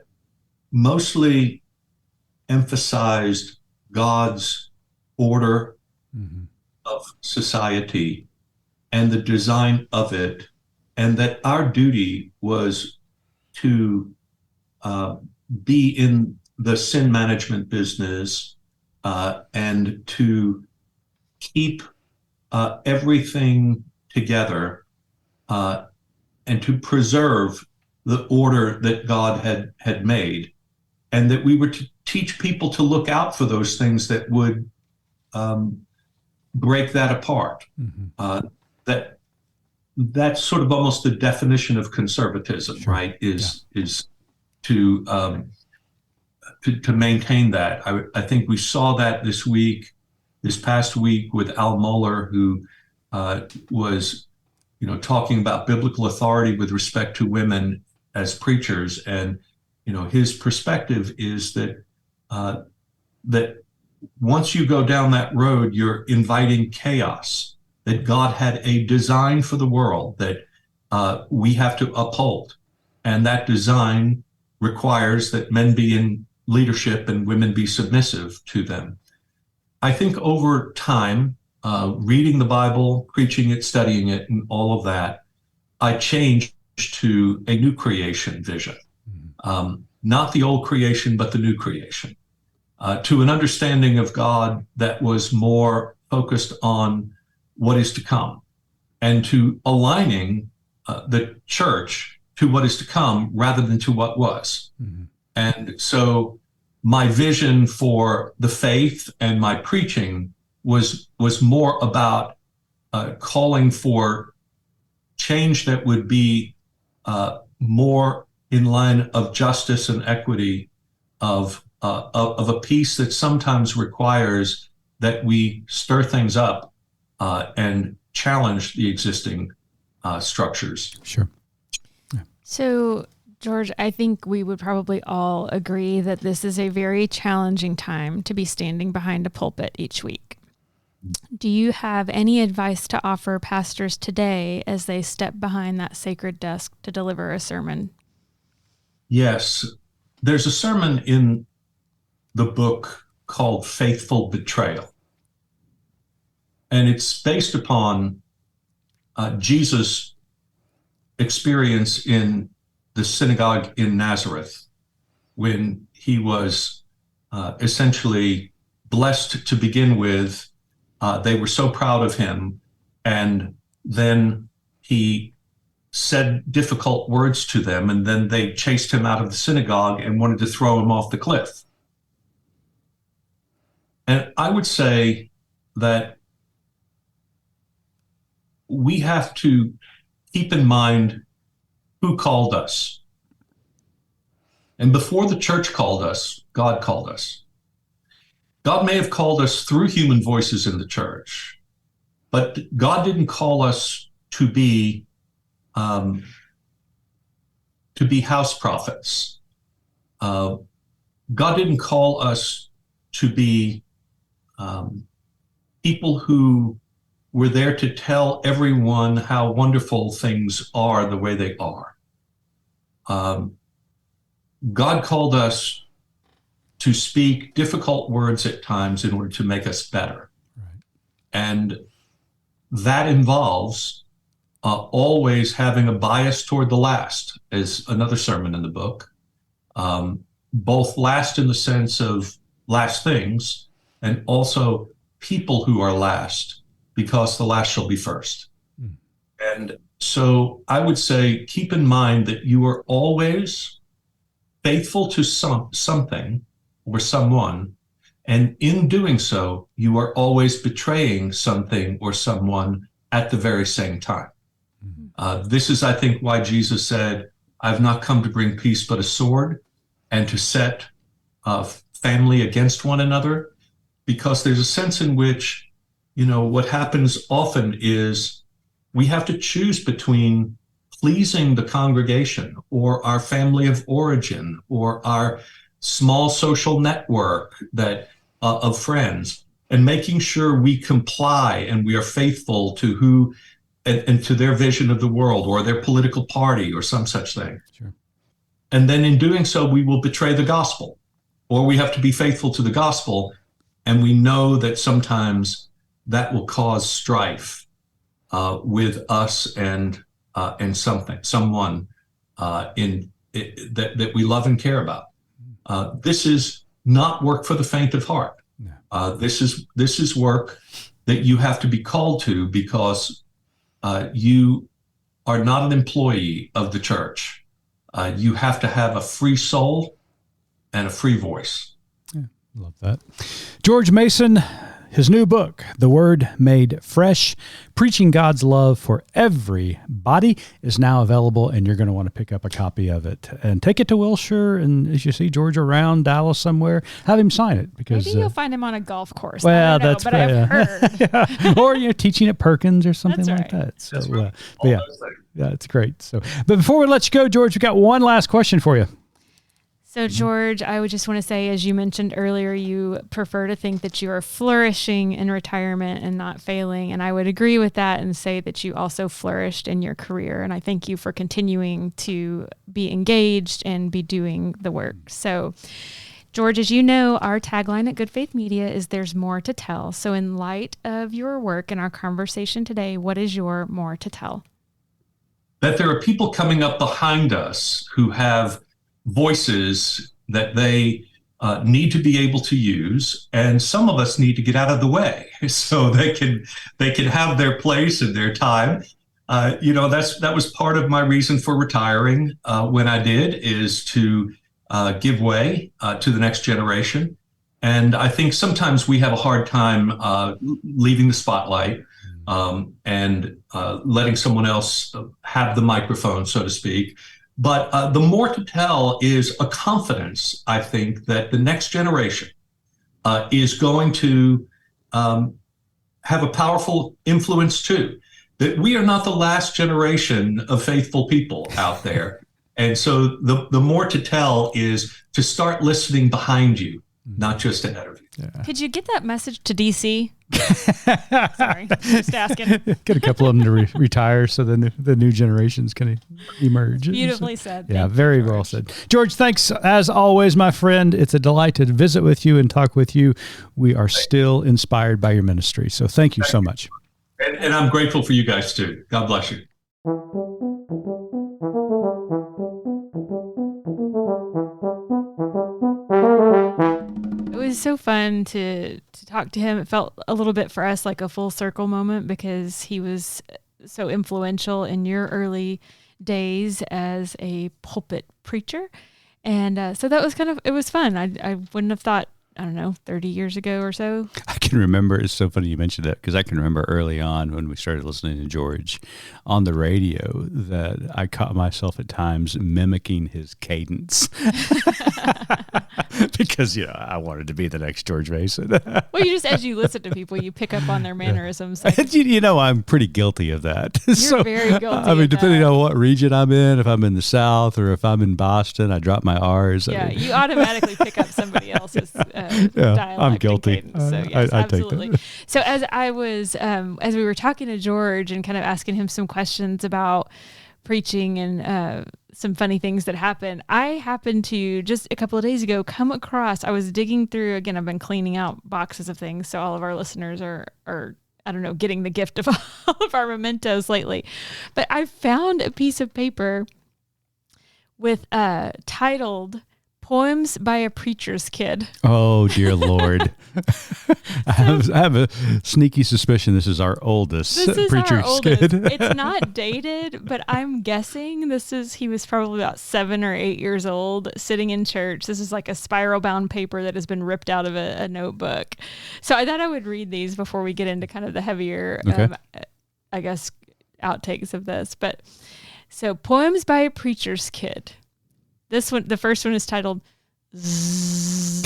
mostly emphasized God's order of society and the design of it, and that our duty was to be in the sin management business and to keep everything together and to preserve the order that God had made, and that we were to teach people to look out for those things that would break that apart. That's sort of almost the definition of conservatism, sure. Right? Is to maintain that. I think we saw that this past week with Al Mohler, who was, talking about biblical authority with respect to women as preachers, and his perspective is that that once you go down that road, you're inviting chaos. That God had a design for the world that we have to uphold, and that design requires that men be in leadership and women be submissive to them. I think over time, reading the Bible, preaching it, studying it, and all of that, I changed to a new creation vision. Not the old creation, but the new creation. To an understanding of God that was more focused on what is to come, and to aligning the church to what is to come rather than to what was. And so my vision for the faith and my preaching was more about calling for change that would be more in line of justice and equity, of a peace that sometimes requires that we stir things up and challenge the existing structures. Sure. Yeah. So, George, I think we would probably all agree that this is a very challenging time to be standing behind a pulpit each week. Do you have any advice to offer pastors today as they step behind that sacred desk to deliver a sermon? Yes. There's a sermon in the book called Faithful Betrayal. And it's based upon Jesus' experience in the synagogue in Nazareth, when he was essentially blessed to begin with. They were so proud of him, and then he said difficult words to them, and then they chased him out of the synagogue and wanted to throw him off the cliff. And I would say that we have to keep in mind who called us. And before the church called us, God called us. God may have called us through human voices in the church, but God didn't call us to be house prophets. God didn't call us to be people who were there to tell everyone how wonderful things are the way they are. God called us to speak difficult words at times in order to make us better. Right. And that involves always having a bias toward the last, is another sermon in the book. Both last in the sense of last things, and also people who are last, because the last shall be first. Mm. And so I would say, keep in mind that you are always faithful to something or someone, and in doing so, you are always betraying something or someone at the very same time. This is, I think, why Jesus said, I've not come to bring peace but a sword, and to set family against one another, because there's a sense in which, what happens often is we have to choose between pleasing the congregation or our family of origin or our small social network of friends, and making sure we comply and we are faithful to who and to their vision of the world or their political party or some such thing. Sure. And then in doing so, we will betray the gospel, or we have to be faithful to the gospel. And we know that sometimes that will cause strife with us and someone that we love and care about. This is not work for the faint of heart. No. This is work that you have to be called to, because you are not an employee of the church. You have to have a free soul and a free voice. Yeah, love that. George Mason, his new book, The Word Made Fresh, Preaching God's Love for Everybody, is now available, and you're going to want to pick up a copy of it and take it to Wilshire. And as you see George around Dallas somewhere, have him sign it, because maybe you'll find him on a golf course. Well, I don't know, that's but I've heard. Yeah. Or teaching at Perkins or something like that. So right. Yeah, it's great. So, but before we let you go, George, we got one last question for you. So, George, I would just want to say, as you mentioned earlier, you prefer to think that you are flourishing in retirement and not failing. And I would agree with that and say that you also flourished in your career. And I thank you for continuing to be engaged and be doing the work. So, George, as you know, our tagline at Good Faith Media is "There's more to tell." So in light of your work and our conversation today, what is your more to tell? That there are people coming up behind us who have voices that they need to be able to use, and some of us need to get out of the way so they can have their place and their time. That was part of my reason for retiring when I did, is to give way to the next generation. And I think sometimes we have a hard time leaving the spotlight and letting someone else have the microphone, so to speak. But the more to tell is a confidence, I think, that the next generation is going to have a powerful influence too. That we are not the last generation of faithful people out there. And so the more to tell is to start listening behind you, not just ahead of you. Yeah. Could you get that message to DC? Sorry, just asking. Get a couple of them to retire so the new generations can emerge. Beautifully said. Yeah, very well said. George, thanks as always, my friend. It's a delight to visit with you and talk with you. We are still inspired by your ministry. So thank you so much. And I'm grateful for you guys too. God bless you. It was so fun to talk to him. It felt a little bit for us like a full circle moment, because he was so influential in your early days as a pulpit preacher. And so that was it was fun. I wouldn't have thought I don't know, 30 years ago or so. I can remember, it's so funny you mentioned that, because I can remember early on when we started listening to George on the radio that I caught myself at times mimicking his cadence. Because, I wanted to be the next George Mason. Well, you just, as you listen to people, you pick up on their mannerisms. Like, I'm pretty guilty of that. You're very guilty I mean, of depending that. on what region I'm in, if I'm in the South or if I'm in Boston, I drop my R's. Yeah, you automatically pick up somebody else's dialect. I'm guilty. And cadence. So yes, I take absolutely. that. So as I was, as we were talking to George and kind of asking him some questions about preaching and some funny things that happened, I happened to just a couple of days ago come across, I was digging through, again, I've been cleaning out boxes of things. So all of our listeners are I don't know, getting the gift of all of our mementos lately. But I found a piece of paper with titled Poems by a Preacher's Kid. Oh, dear Lord. I have a sneaky suspicion this is our oldest This is preacher's our oldest. kid. It's not dated, but I'm guessing he was probably about 7 or 8 years old, sitting in church. This is like a spiral bound paper that has been ripped out of a notebook. So I thought I would read these before we get into kind of the heavier, Okay. I guess, outtakes of this. But so Poems by a Preacher's Kid. This one, the first one is titled Zzz.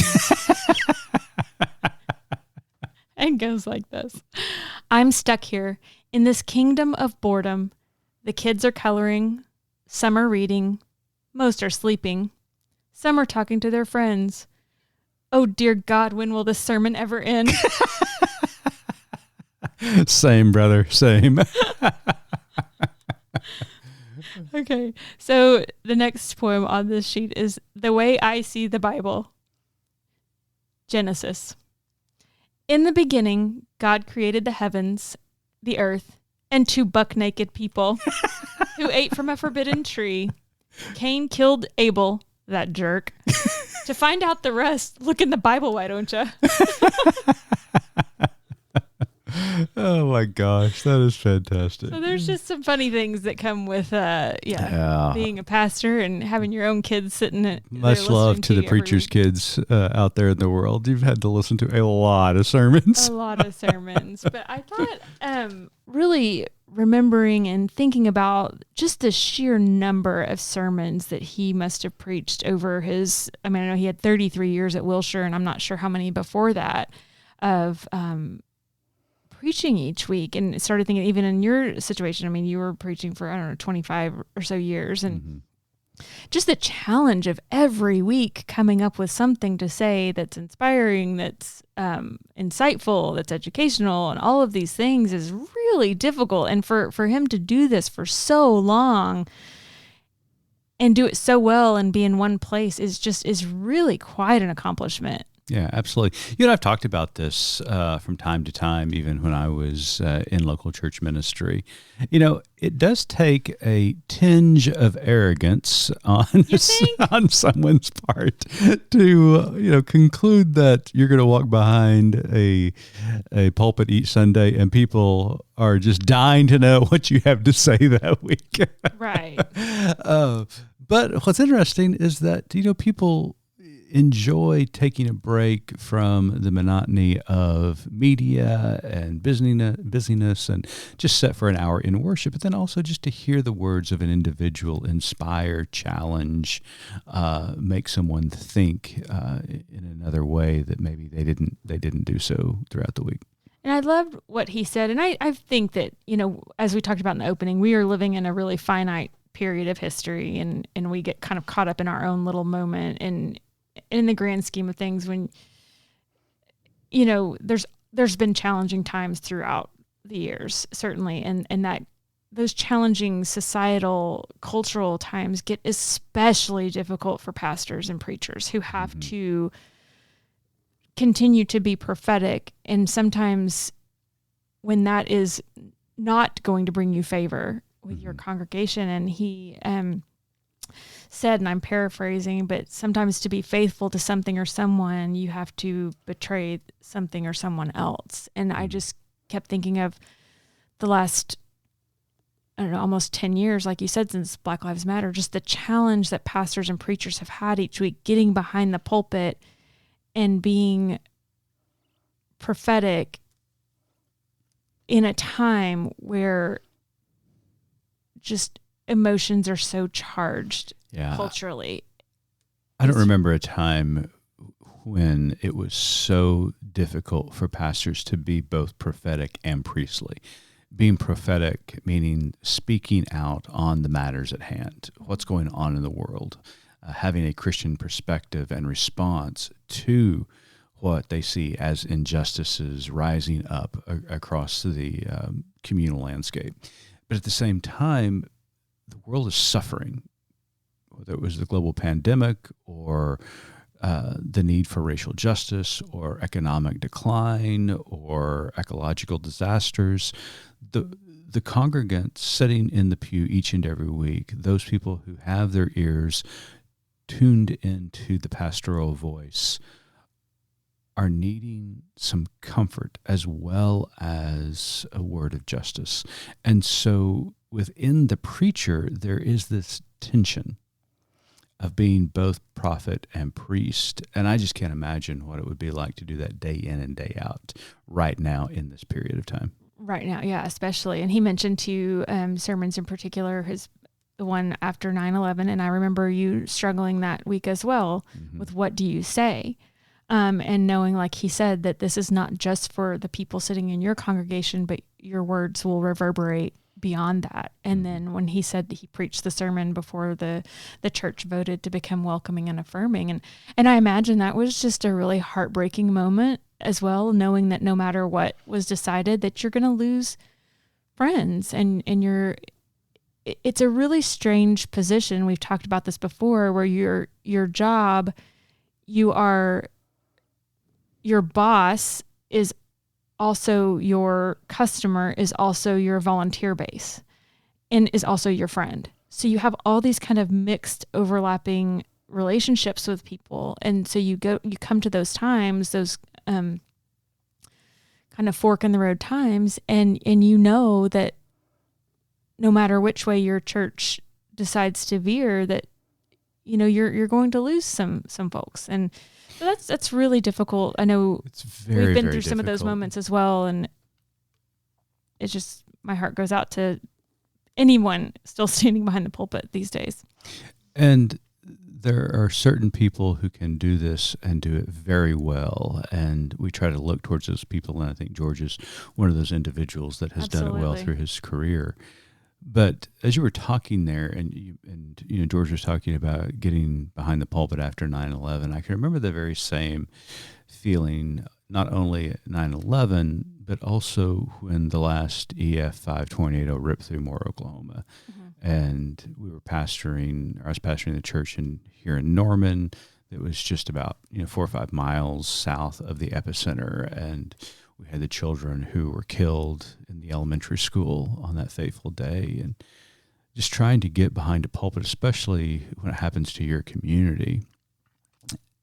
And goes like this. I'm stuck here in this kingdom of boredom. The kids are coloring. Some are reading. Most are sleeping. Some are talking to their friends. Oh, dear God, when will this sermon ever end? Same, brother. Same. Okay, so the next poem on this sheet is The Way I See the Bible. Genesis. In the beginning, God created the heavens, the earth, and 2 buck-naked people who ate from a forbidden tree. Cain killed Abel, that jerk. To find out the rest, look in the Bible, why don't you? Oh, my gosh. That is fantastic. So there's just some funny things that come with being a pastor and having your own kids sitting there Much love to the you every preacher's week. kids out there in the world. You've had to listen to a lot of sermons. A lot of sermons. But I thought really remembering and thinking about just the sheer number of sermons that he must have preached over his, I know he had 33 years at Wilshire, and I'm not sure how many before that, of preaching each week. And started thinking, even in your situation, you were preaching for, 25 or so years. And just the challenge of every week coming up with something to say that's inspiring, that's insightful, that's educational, and all of these things is really difficult. And for him to do this for so long and do it so well and be in one place is really quite an accomplishment. Yeah, absolutely. I've talked about this from time to time, even when I was in local church ministry. It does take a tinge of arrogance on someone's part to, conclude that you're going to walk behind a pulpit each Sunday and people are just dying to know what you have to say that week. Right. But what's interesting is that, people enjoy taking a break from the monotony of media and busyness and just sit for an hour in worship, but then also just to hear the words of an individual inspire, challenge, make someone think in another way that maybe they didn't do so throughout the week. And I loved what he said. And I think that, as we talked about in the opening, we are living in a really finite period of history, and we get kind of caught up in our own little moment. And in the grand scheme of things, when, there's been challenging times throughout the years, certainly. And that those challenging societal, cultural times get especially difficult for pastors and preachers who have to continue to be prophetic. And sometimes when that is not going to bring you favor with your congregation. And he said, and I'm paraphrasing, but sometimes to be faithful to something or someone, you have to betray something or someone else. And I just kept thinking of the last, almost 10 years, like you said, since Black Lives Matter, just the challenge that pastors and preachers have had each week, getting behind the pulpit and being prophetic in a time where just emotions are so charged culturally. I don't remember a time when it was so difficult for pastors to be both prophetic and priestly. Being prophetic meaning speaking out on the matters at hand, what's going on in the world, having a Christian perspective and response to what they see as injustices rising up across the communal landscape. But at the same time, the world is suffering, whether it was the global pandemic or the need for racial justice or economic decline or ecological disasters. The congregants sitting in the pew each and every week, those people who have their ears tuned into the pastoral voice, are needing some comfort as well as a word of justice. And so within the preacher, there is this tension of being both prophet and priest. And I just can't imagine what it would be like to do that day in and day out right now in this period of time. Right now, yeah, especially. And he mentioned two sermons in particular, the one after 9/11, and I remember you struggling that week as well with what do you say? And knowing, like he said, that this is not just for the people sitting in your congregation, but your words will reverberate beyond that. And then when he said he preached the sermon before the church voted to become welcoming and affirming. And I imagine that was just a really heartbreaking moment as well, knowing that no matter what was decided, that you're going to lose friends and it's a really strange position. We've talked about this before, where your job, your boss is also your customer, is also your volunteer base, and is also your friend. So you have all these kind of mixed, overlapping relationships with people. And so you come to those times, those kind of fork in the road times, and you know that no matter which way your church decides to veer, that you're going to lose some folks. And so that's really difficult. I know we've been through some of those moments as well, and it's just, my heart goes out to anyone still standing behind the pulpit these days. And there are certain people who can do this and do it very well, and we try to look towards those people, and I think George is one of those individuals that has done it well through his career. But as you were talking there, and George was talking about getting behind the pulpit after 9/11, I can remember the very same feeling, not only at 9/11, but also when the last EF5 tornado ripped through Moore, Oklahoma. And I was pastoring the church here in Norman. It was just about 4 or 5 miles south of the epicenter, and we had the children who were killed in the elementary school on that fateful day. And just trying to get behind a pulpit, especially when it happens to your community,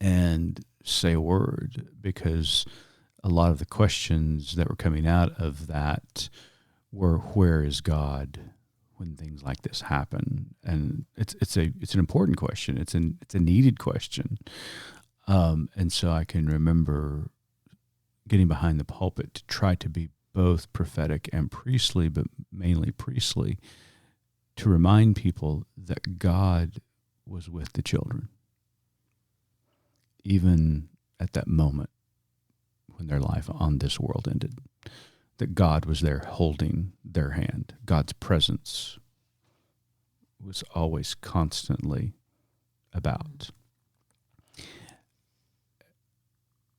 and say a word, because a lot of the questions that were coming out of that were, where is God when things like this happen? And it's an important question. It's a needed question. And so I can remember getting behind the pulpit to try to be both prophetic and priestly, but mainly priestly, to remind people that God was with the children, even at that moment when their life on this world ended, that God was there holding their hand. God's presence was always constantly about.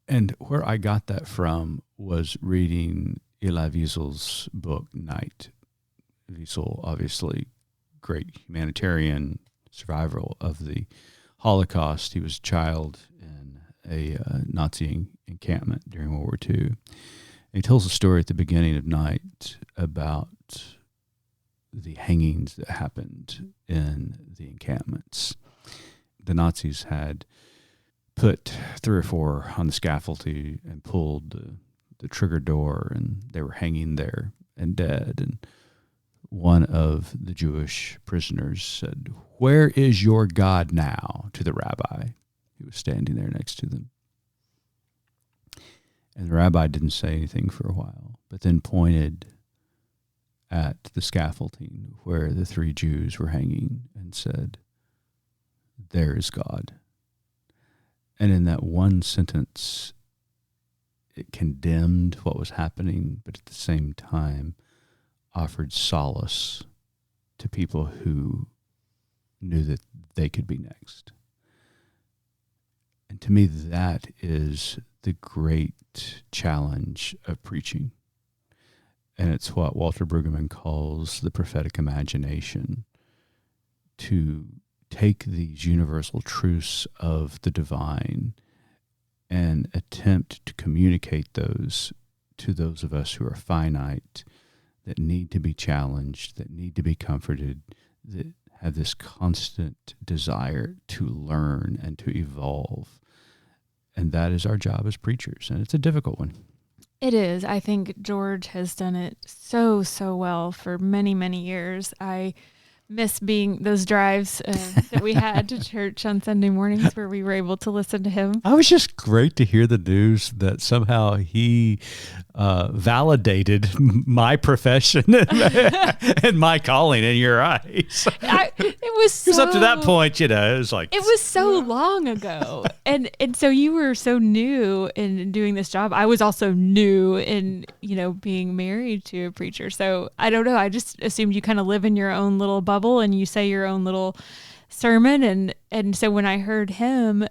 And where I got that from was reading Elie Wiesel's book, Night. Wiesel, obviously, great humanitarian survivor of the Holocaust. He was a child in a Nazi encampment during World War II. And he tells a story at the beginning of Night about the hangings that happened in the encampments. The Nazis had put 3 or 4 on the scaffolding and pulled the trigger door, and they were hanging there and dead. And one of the Jewish prisoners said, "Where is your God now?" to the rabbi who was standing there next to them. And the rabbi didn't say anything for a while, but then pointed at the scaffolding where the 3 Jews were hanging and said, "There is God." And in that one sentence, it condemned what was happening, but at the same time offered solace to people who knew that they could be next. And to me, that is the great challenge of preaching. And it's what Walter Brueggemann calls the prophetic imagination, to take these universal truths of the divine and attempt to communicate those to those of us who are finite, that need to be challenged, that need to be comforted, that have this constant desire to learn and to evolve. And that is our job as preachers, and it's a difficult one. It is. I think George has done it so well for many, many years. I miss being those drives that we had to church on Sunday mornings where we were able to listen to him. I was just great to hear the news that somehow he validated my profession and my calling in your eyes. It was Because up to that point, it was like... It was so long ago. And so you were so new in doing this job. I was also new in, being married to a preacher. So I don't know. I just assumed you kind of live in your own little bubble and you say your own little sermon. And so when I heard him,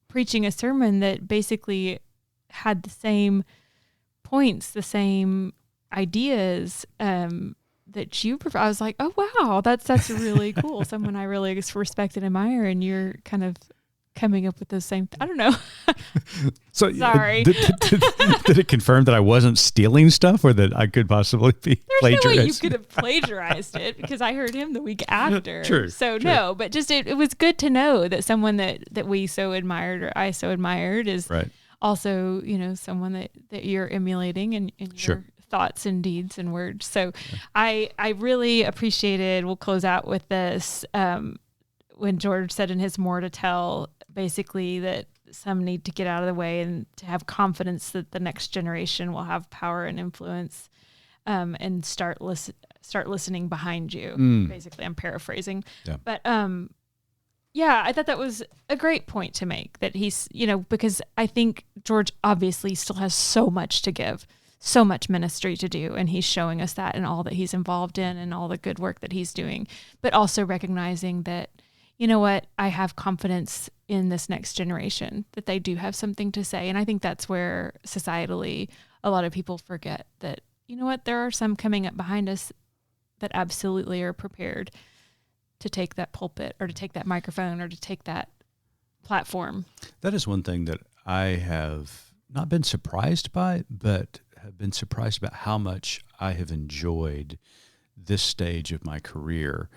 preaching a sermon that basically had the same points, the same ideas, that you prefer, I was like, oh wow, that's really cool. Someone I really respect and admire, and you're kind of coming up with those same. I don't know. So sorry. Did it confirm that I wasn't stealing stuff, or that I could possibly be plagiarized? There's no way you could have plagiarized it, because I heard him the week after. True. No, but just it was good to know that someone that we so admired, or I so admired, is right. Also, someone that you're emulating in your thoughts and deeds and words. So I really appreciated, we'll close out with this, when George said in his More to Tell, basically that some need to get out of the way and to have confidence that the next generation will have power and influence, and start listening behind you. Basically, I'm paraphrasing. Yeah. But I thought that was a great point to make, that he's, because I think George obviously still has so much to give, so much ministry to do, and he's showing us that in all that he's involved in and all the good work that he's doing, but also recognizing that, I have confidence in this next generation, that they do have something to say. And I think that's where societally a lot of people forget that, there are some coming up behind us that absolutely are prepared to take that pulpit, or to take that microphone, or to take that platform. That is one thing that I have not been surprised by, but have been surprised about how much I have enjoyed this stage of my career,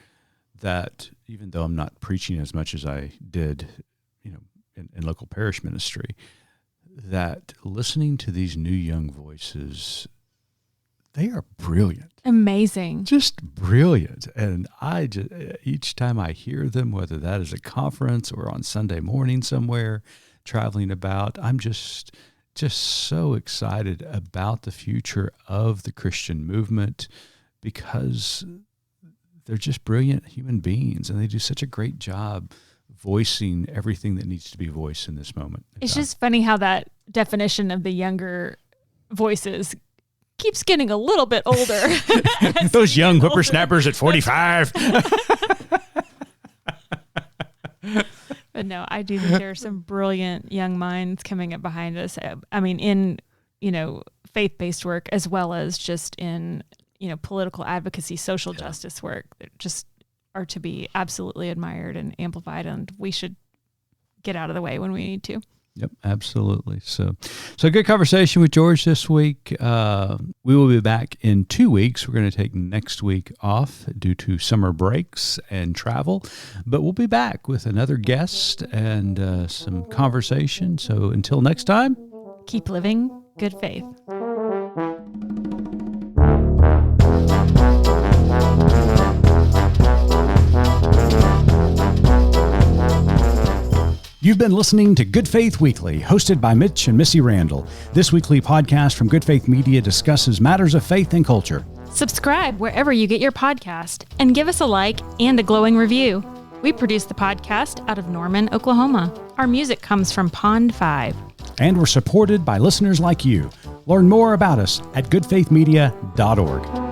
that even though I'm not preaching as much as I did, in local parish ministry, that listening to these new young voices, they are brilliant. Amazing. Just brilliant. And each time I hear them, whether that is a conference or on Sunday morning somewhere, traveling about, I'm just so excited about the future of the Christian movement, because they're just brilliant human beings, and they do such a great job voicing everything that needs to be voiced in this moment. It's just funny how that definition of the younger voices keeps getting a little bit older. Those young whippersnappers at 45. But no, I do think there are some brilliant young minds coming up behind us. I mean, in, faith-based work, as well as just in, political advocacy, social justice work, that just are to be absolutely admired and amplified, and we should get out of the way when we need to. Yep, absolutely. So good conversation with George this week. We will be back in 2 weeks. We're going to take next week off due to summer breaks and travel, but we'll be back with another guest and some conversation. So until next time, keep living good faith. You've been listening to Good Faith Weekly, hosted by Mitch and Missy Randall. This weekly podcast from Good Faith Media discusses matters of faith and culture. Subscribe wherever you get your podcast and give us a like and a glowing review. We produce the podcast out of Norman, Oklahoma. Our music comes from Pond 5. And we're supported by listeners like you. Learn more about us at goodfaithmedia.org.